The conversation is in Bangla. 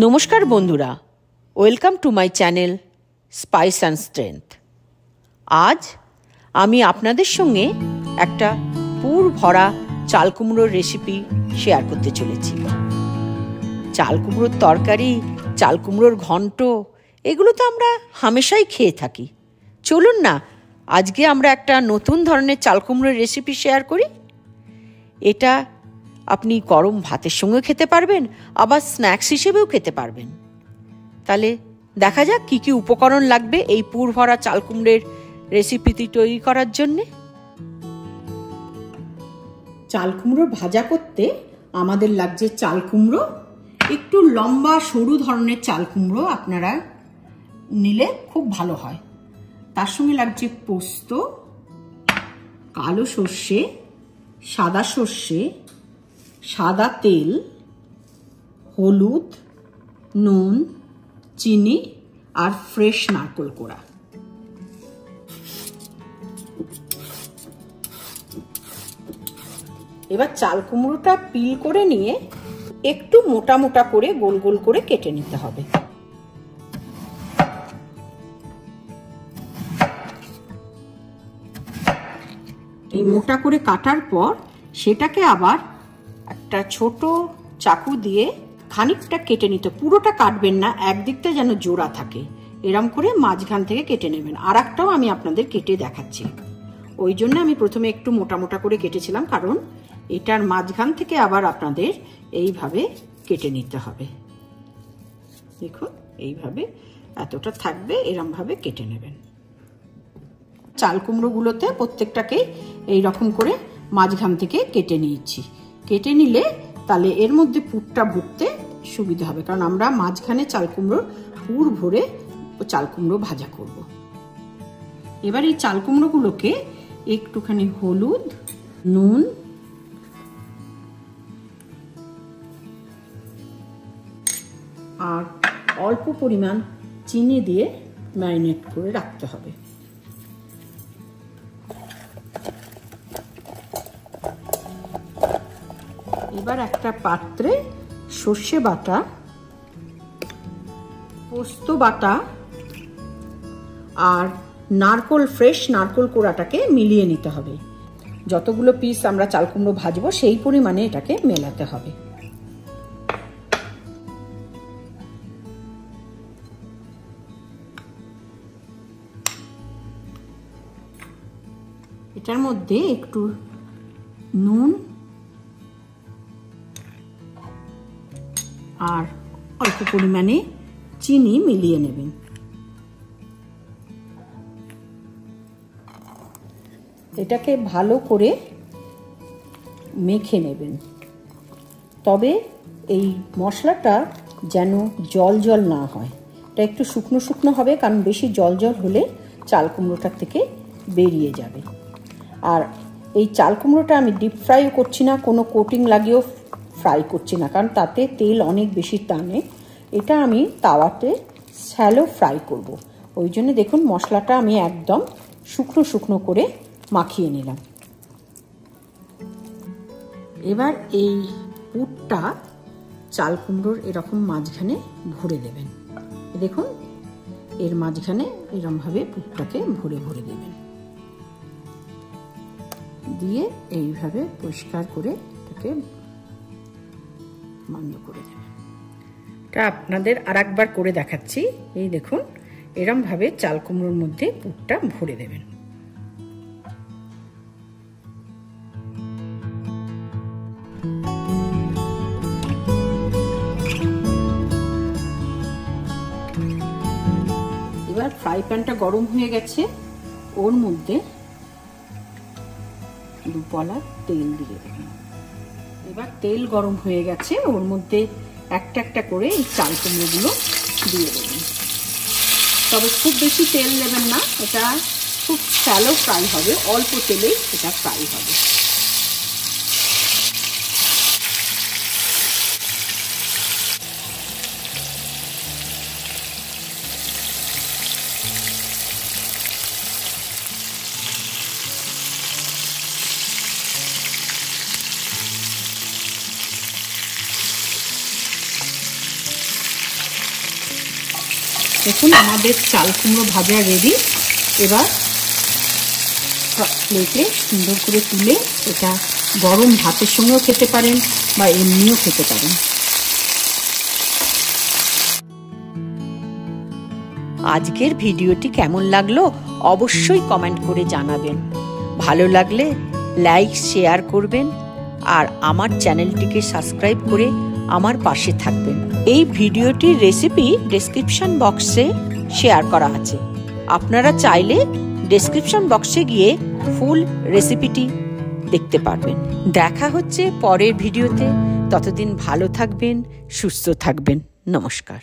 নমস্কার বন্ধুরা, welcome to my channel spice and strength. আজ আমি আপনাদের সঙ্গে একটা পুর ভরা চাল কুমড়োর রেসিপি শেয়ার করতে চলেছি। চাল কুমড়োর তরকারি, চাল কুমড়োর ঘন্ট, এগুলো তো আমরা হামেশাই খেয়ে থাকি। চলুন না, আজকে আমরা একটা নতুন ধরনের চাল কুমড়োর রেসিপি শেয়ার করি। এটা আপনি গরম ভাতের সঙ্গে খেতে পারবেন, আবার স্ন্যাক্স হিসেবেও খেতে পারবেন। তাহলে দেখা যাক কী কী উপকরণ লাগবে এই পুর ভরা চাল কুমড়োর রেসিপিটি তৈরি করার জন্যে। চাল কুমড়ো ভাজা করতে আমাদের লাগছে চাল কুমড়ো, একটু লম্বা সরু ধরনের চাল কুমড়ো আপনারা নিলে খুব ভালো হয়। তার সঙ্গে লাগছে পোস্ত, কালো সর্ষে, সাদা সর্ষে, সাদা তেল, হলুদ, নুন, চিনি আর ফ্রেশ নারকেল কোড়া। এবার চাল কুমড়োটা পিল করে নিয়ে একটু মোটা মোটা করে গোল গোল করে কেটে নিতে হবে। এই মোটা করে কাটার পর সেটাকে আবার একটা ছোট চাকু দিয়ে খানিকটা কেটে নিতে, পুরোটা কাটবেন না, একদিকটা যেন জোড়া থাকে, এরম করে মাঝখান থেকে কেটে নেবেন। আর একটাও আমি আপনাদের কেটে দেখাচ্ছি। ওই জন্য আমি প্রথমে একটু মোটা মোটা করে কেটেছিলাম, কারণ এটার মাঝখান থেকে আবার আপনাদের এইভাবে কেটে নিতে হবে। দেখুন, এইভাবে এতটা থাকবে, এরম ভাবে কেটে নেবেন। চাল কুমড়োগুলোতে প্রত্যেকটাকে এইরকম করে মাঝখান থেকে কেটে নিয়েছি। কেটে নিলে তাহলে এর মধ্যে পুরটা ভরতে সুবিধা হবে, কারণ আমরা মাঝখানে চাল কুমড়োর পুর ভরে চাল কুমড়ো ভাজা করব। এবার এই চাল কুমড়োগুলোকে একটুখানি হলুদ, নুন, আর অল্প পরিমাণ চিনি দিয়ে ম্যারিনেট করে রাখতে হবে। এবার একটা পাত্রে সর্ষে বাটা, পোস্ত বাটা আর নারকেল, ফ্রেশ নারকেল কোড়াটাকে মিলিয়ে নিতে হবে। যতগুলো পিস আমরা চাল কুমড়ো ভাজবো সেই পরিমাণে এটাকে মেলাতে হবে। এটার মধ্যে একটু নুন আর অল্প পরিমাণে চিনি মিলিয়ে নেবেন। এটাকে ভালো করে মেখে নেবেন। তবে এই মশলাটা যেন জল জল না হয়, এটা একটু শুকনো শুকনো হবে, কারণ বেশি জল জল হলে চাল কুমড়োটার থেকে বেরিয়ে যাবে। আর এই চাল কুমড়োটা আমি ডিপ ফ্রাইও করছি না, কোনো কোটিং লাগিয়েও ফ্রাই করছি না, কারণ তাতে তেল অনেক বেশি টানে। এটা আমি তাওয়াতে শ্যালো ফ্রাই করব। ওই জন্য দেখুন মশলাটা আমি একদম শুকনো শুকনো করে মাখিয়ে নিলাম। এবার এই পুরটা চাল কুমড়োর এরকম মাঝখানে ভরে দেবেন। দেখুন, এর মাঝখানে এরকমভাবে পুরটাকে ভরে ভরে দেবেন, দিয়ে এইভাবে পরিষ্কার করে এটাকে বন্ধ করে দেবেন। এটা আপনাদের আর একবার করে দেখাচ্ছি। এই দেখুন, এরম ভাবে চাল কুমড়োর মধ্যে পুরটা ভরে দেবেন। এবার ফ্রাই প্যানটা গরম হয়ে গেছে, ওর মধ্যে 2 পলা তেল দিয়ে দেবেন। এবার তেল গরম হয়ে গেছে, ওর মধ্যে একটা একটা করে এই চাল কুমড়োগুলো দিয়ে দেবেন। তবে খুব বেশি তেল দেবেন না, এটা খুব শ্যালো ফ্রাই হবে, অল্প তেলেই এটা ফ্রাই হবে। দেখুন আমাদের চাল কুমড়ো ভাজা রেডি। এবার প্লেটে সুন্দর করে তুলে এটা গরম ভাতের সঙ্গেও খেতে পারেন বা এমনিও খেতে পারেন। আজকের ভিডিওটি কেমন লাগলো অবশ্যই কমেন্ট করে জানাবেন। ভালো লাগলে লাইক শেয়ার করবেন আর আমার চ্যানেলটিকে সাবস্ক্রাইব করে আমার পাশে থাকবেন। এই ভিডিওটির রেসিপি ডেসক্রিপশন বক্সে শেয়ার করা আছে, আপনারা চাইলে ডেসক্রিপশন বক্সে গিয়ে ফুল রেসিপিটি দেখতে পারবেন। দেখা হচ্ছে পরের ভিডিওতে, ততদিন ভালো থাকবেন, সুস্থ থাকবেন। নমস্কার।